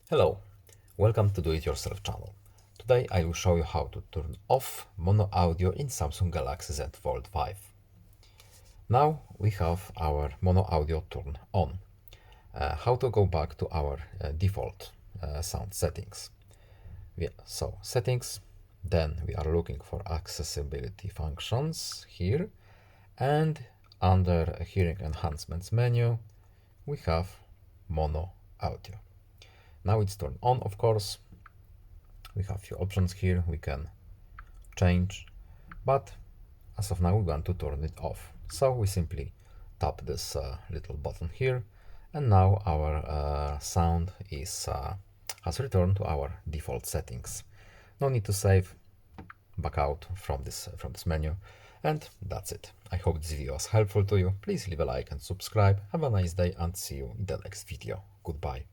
Hello, welcome to Do It Yourself channel. Today I will show you how to turn off mono audio in Samsung Galaxy Z Fold5. Now we have our mono audio turned on. How to go back to our default sound settings. So settings, then we are looking for accessibility functions here, and under hearing enhancements menu we have mono audio. Now it's turned on, of course. We have a few options here we can change, but as of now we want to turn it off. So we simply tap this little button here, and now our sound has returned to our default settings. No need to save, back out from this menu, and that's it. I hope this video was helpful to you. Please leave a like and subscribe. Have a nice day and see you in the next video. Goodbye.